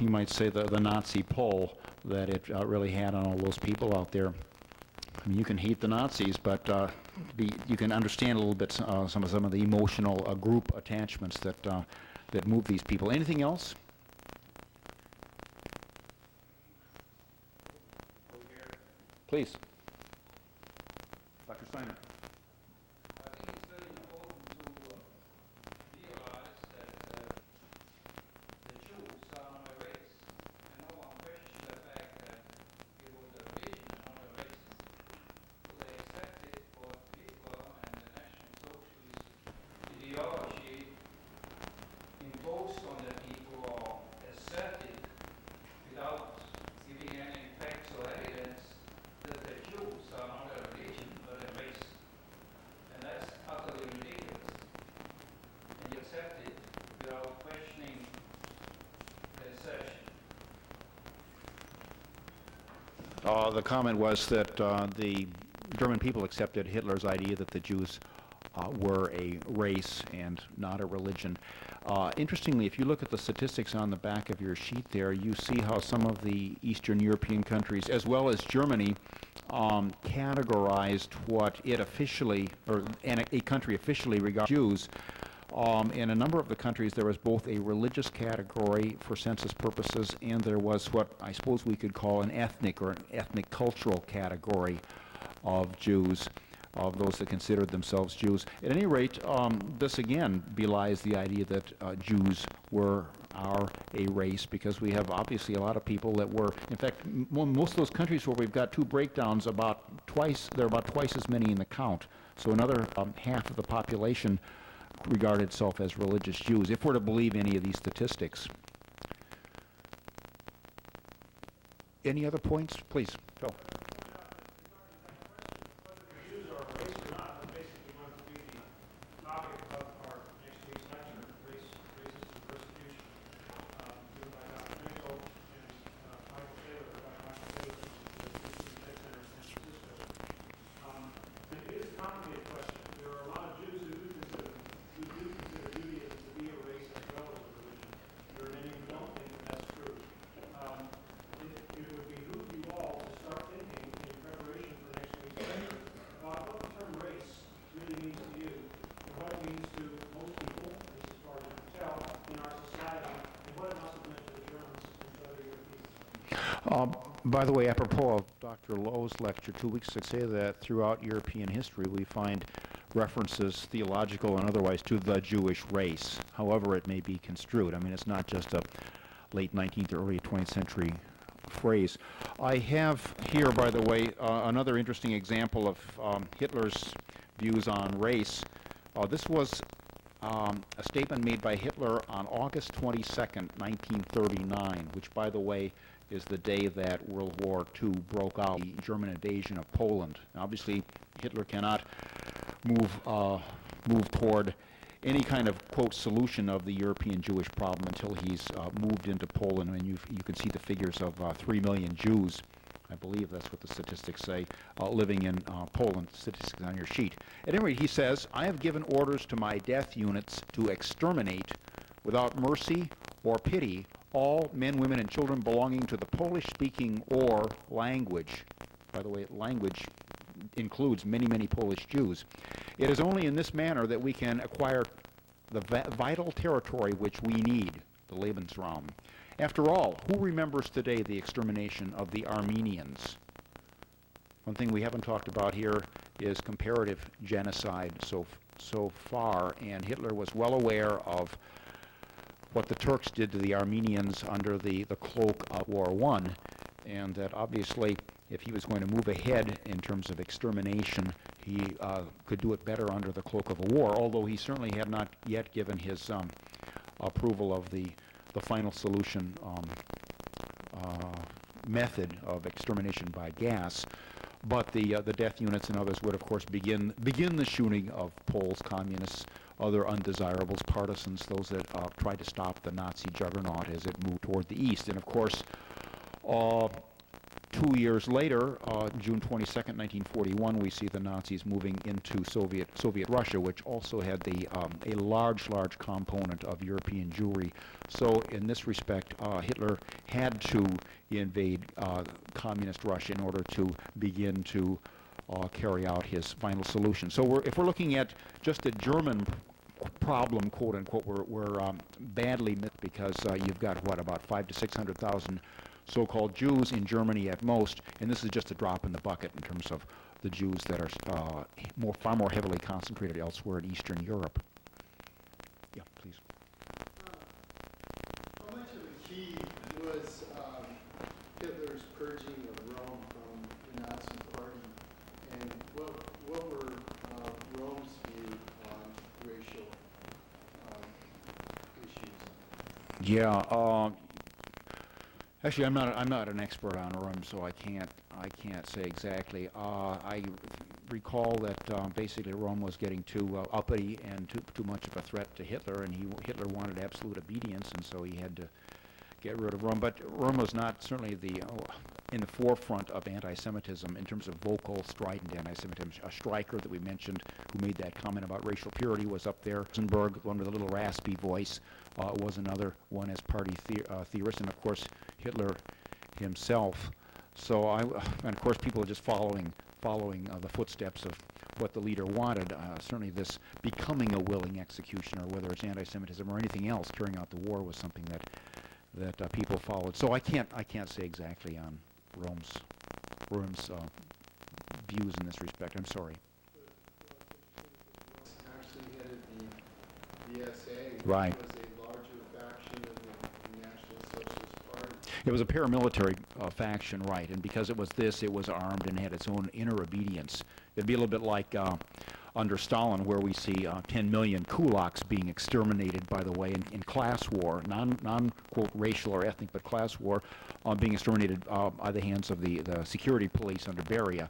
Speaker 2: you might say, the Nazi pull that it really had on all those people out there. I mean, you can hate the Nazis, but you can understand a little bit some of the emotional group attachments that move these people. Anything else? Please. Dr. Steiner.
Speaker 6: I think it's very important to realize that the Jews are not a race, and no one questions the fact that it was a religion and not a race. So they accepted what Hitler and the National Socialist ideology imposed on the people or asserted without giving any facts or evidence that the Jews are not a religion but a race.
Speaker 2: The comment was that the German people accepted Hitler's idea that the Jews were a race and not a religion. Interestingly, if you look at the statistics on the back of your sheet there, you see how some of the Eastern European countries, as well as Germany, categorized what it officially, or a country officially regards Jews. In a number of the countries, there was both a religious category for census purposes, and there was what I suppose we could call an ethnic or an ethnic cultural category of Jews, of those that considered themselves Jews. At any rate, this again belies the idea that Jews are a race, because we have obviously a lot of people that were, in fact, most of those countries where we've got two breakdowns, there are about twice as many in the count. So another half of the population regard itself as religious Jews, if we're to believe any of these statistics. Any other points? Please, Phil. By the way, apropos of Dr. Lowe's lecture 2 weeks ago, say that throughout European history we find references, theological and otherwise, to the Jewish race, however it may be construed. I mean, it's not just a late 19th or early 20th century phrase. I have here, by the way, another interesting example of Hitler's views on race. This was a statement made by Hitler on August 22nd, 1939, which, by the way, is the day that World War II broke out, the German invasion of Poland. Now, obviously, Hitler cannot move toward any kind of, quote, solution of the European Jewish problem until he's moved into Poland. And you can see the figures of 3 million Jews, I believe that's what the statistics say, living in Poland, statistics on your sheet. At any rate, he says, "I have given orders to my death units to exterminate without mercy or pity all men, women, and children belonging to the Polish-speaking or language." By the way, language includes many, many Polish Jews. "It is only in this manner that we can acquire the vital territory which we need, the Lebensraum. After all, who remembers today the extermination of the Armenians?" One thing we haven't talked about here is comparative genocide so far, and Hitler was well aware of what the Turks did to the Armenians under the cloak of War I, and that obviously if he was going to move ahead in terms of extermination, he could do it better under the cloak of a war, although he certainly had not yet given his approval of the final solution method of extermination by gas. But the death units and others would, of course, begin the shooting of Poles, communists, other undesirables, partisans, those that tried to stop the Nazi juggernaut as it moved toward the east. And of course, 2 years later, June 22nd, 1941, we see the Nazis moving into Soviet Russia, which also had a large component of European Jewry. So in this respect, Hitler had to invade communist Russia in order to begin to carry out his final solution. So if we're looking at just a German problem, quote unquote, we're badly missed, because you've got what, about 500,000 to 600,000 so-called Jews in Germany at most, and this is just a drop in the bucket in terms of the Jews that are far more heavily concentrated elsewhere in Eastern Europe. Yeah, please.
Speaker 7: How much of a key was Hitler's purging of Rome from the Nazi Party, and what were Rome's view on racial issues?
Speaker 2: Yeah. Actually, I'm not an expert on Rome, so I can't say exactly. I recall that basically Rome was getting too uppity and too much of a threat to Hitler, and Hitler wanted absolute obedience, and so he had to get rid of Rome. But Rome was not certainly in the forefront of anti-Semitism in terms of vocal, strident anti-Semitism. Stryker that we mentioned, who made that comment about racial purity, was up there. Rosenberg, one with a little raspy voice, was another one as party theorist, and of course Hitler himself. So and of course people are just following the footsteps of what the leader wanted. Certainly this becoming a willing executioner, whether it's anti-Semitism or anything else, carrying out the war, was something that people followed. So I can't say exactly on Röhm's views in this respect. I'm sorry.
Speaker 7: Actually headed the VSA,
Speaker 2: Right.
Speaker 7: which was a larger faction of the National Socialist Party.
Speaker 2: It was a paramilitary faction, right, and because it was armed and had its own inner obedience. It'd be a little bit like under Stalin, where we see 10 million kulaks being exterminated, by the way, in class war, non-quote racial or ethnic, but class war, being exterminated by the hands of the security police under Beria,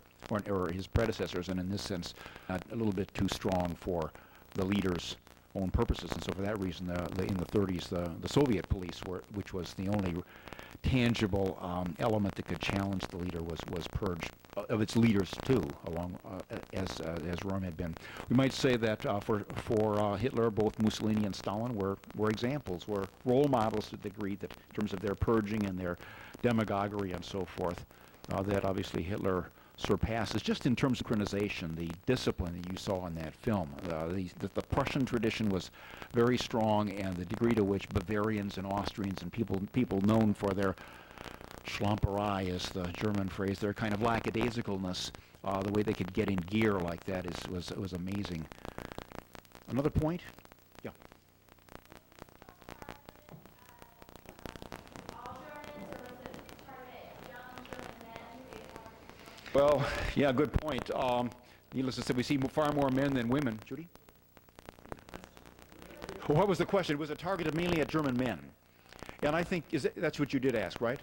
Speaker 2: or his predecessors, and in this sense, a little bit too strong for the leader's own purposes. And so for that reason, in the 30s, the Soviet police, which was the only tangible element that could challenge the leader, was purged of its leaders too, along as Röhm had been. We might say that for Hitler, both Mussolini and Stalin were examples, were role models to the degree that in terms of their purging and their demagoguery and so forth, that obviously Hitler surpasses just in terms of synchronization, the discipline that you saw in that film. The Prussian tradition was very strong, and the degree to which Bavarians and Austrians and people known for their Schlamperei, is the German phrase, their kind of lackadaisicalness, the way they could get in gear like that was amazing. Another point? Yeah. Well, yeah, good point. Needless to say, we see far more men than women. Judy? What was the question? Was it targeted mainly at German men? And I think that's what you did ask, right?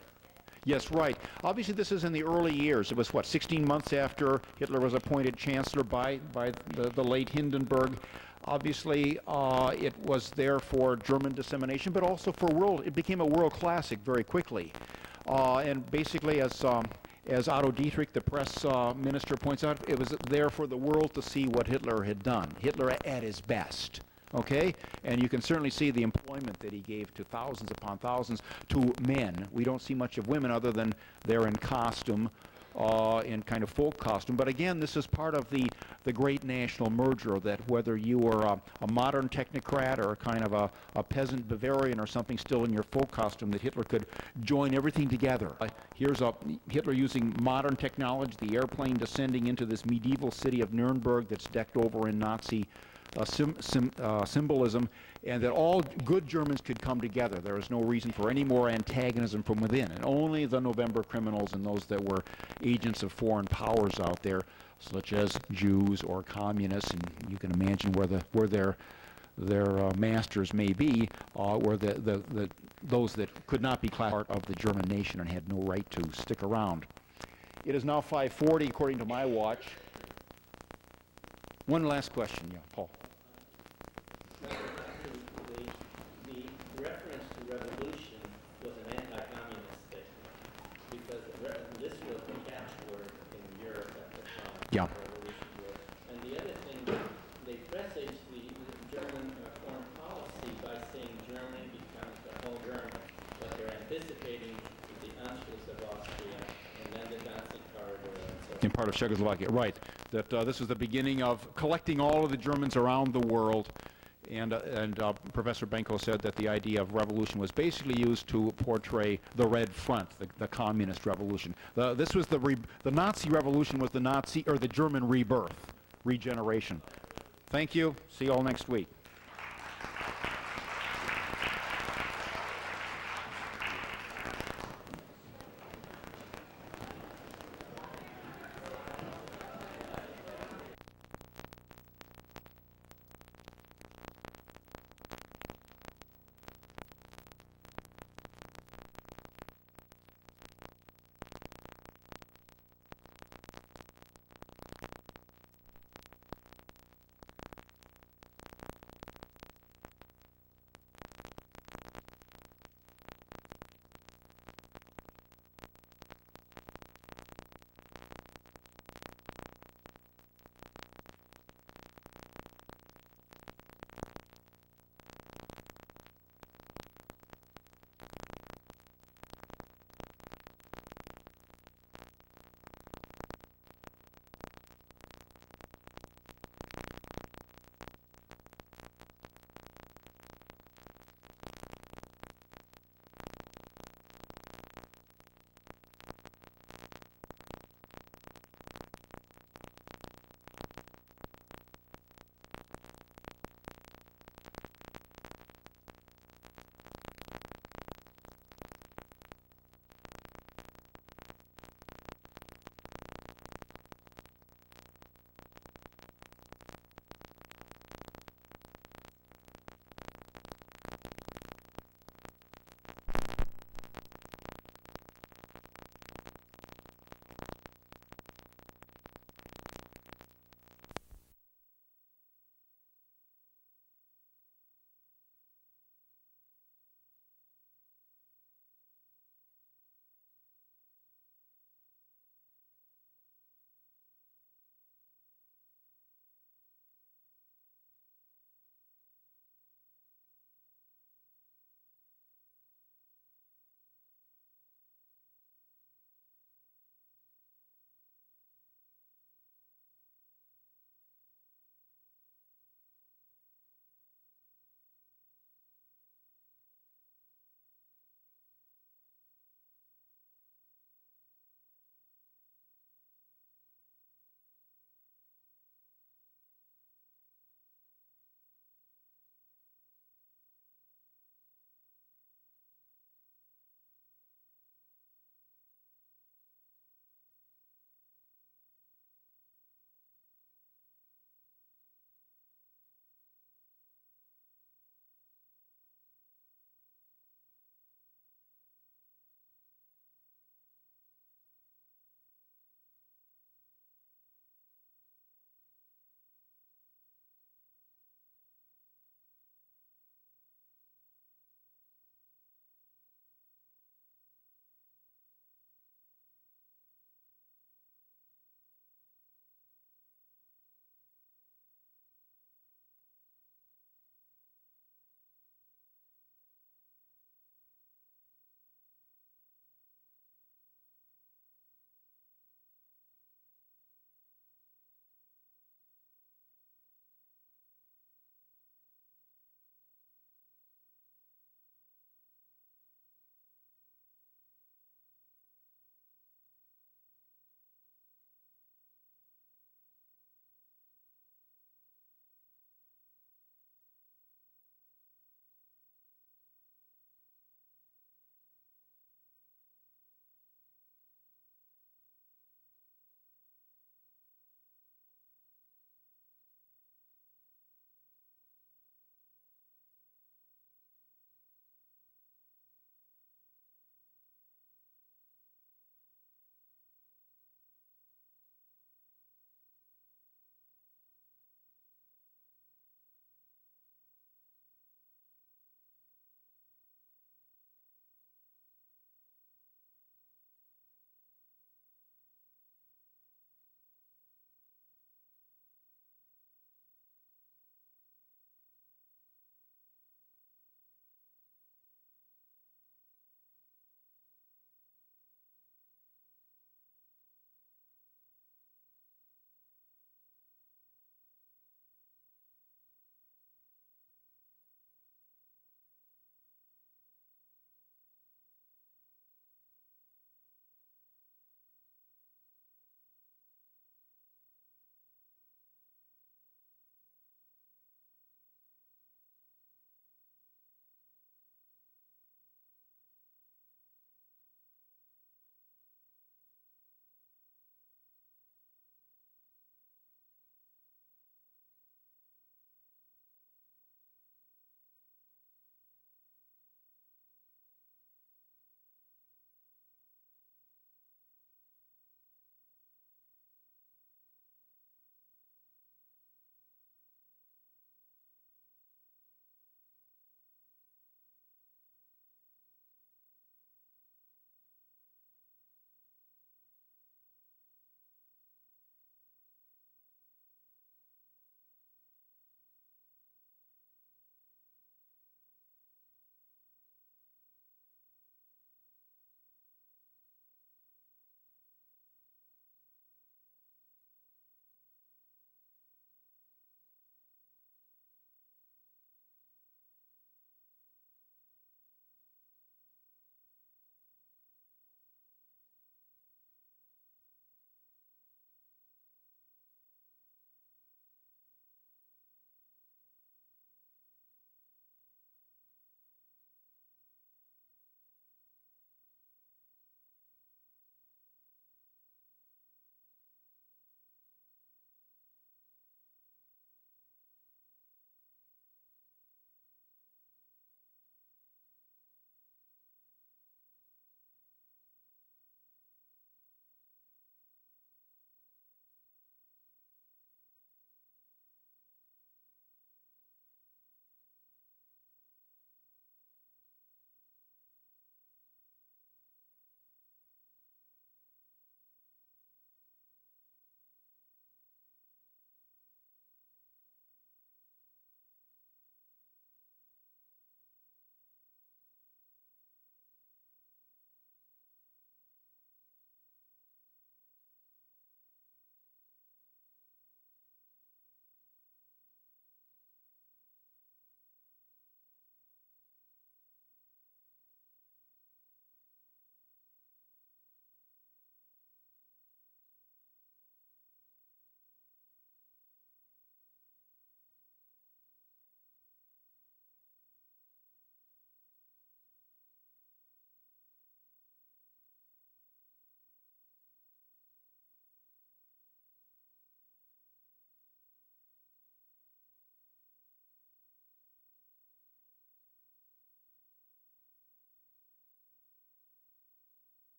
Speaker 2: Yes, right. Obviously, this is in the early years. It was, 16 months after Hitler was appointed chancellor by the late Hindenburg. Obviously, it was there for German dissemination, but also for it became a world classic very quickly. And basically, as Otto Dietrich, the press minister, points out, it was there for the world to see what Hitler had done. Hitler at his best. Okay? And you can certainly see the employment that he gave to thousands upon thousands to men. We don't see much of women other than they're in costume, in kind of folk costume. But again, this is part of the great national merger, that whether you were a modern technocrat or a kind of a peasant Bavarian or something still in your folk costume, that Hitler could join everything together. Here's Hitler using modern technology, the airplane descending into this medieval city of Nuremberg that's decked over in Nazi symbolism, and that all good Germans could come together. There is no reason for any more antagonism from within, and only the November criminals and those that were agents of foreign powers out there, such as Jews or communists, and you can imagine where their masters may be, were those that could not be classified part of the German nation and had no right to stick around. It is now 5:40 according to my watch. One last question, yeah, Paul.
Speaker 8: The reference to revolution was an anti-communist statement, because this was the catchword in Europe at the time.
Speaker 2: Yeah.
Speaker 8: Revolution was. And the other thing, they presaged the German foreign policy by saying Germany becomes the whole German, but they're anticipating the Anschluss of Austria and then the Danzig corridor.
Speaker 2: In part of Czechoslovakia, right. That this was the beginning of collecting all of the Germans around the world, and Professor Benko said that the idea of revolution was basically used to portray the Red Front, the communist revolution. This was the Nazi revolution was the German rebirth, regeneration. Thank you. See you all next week.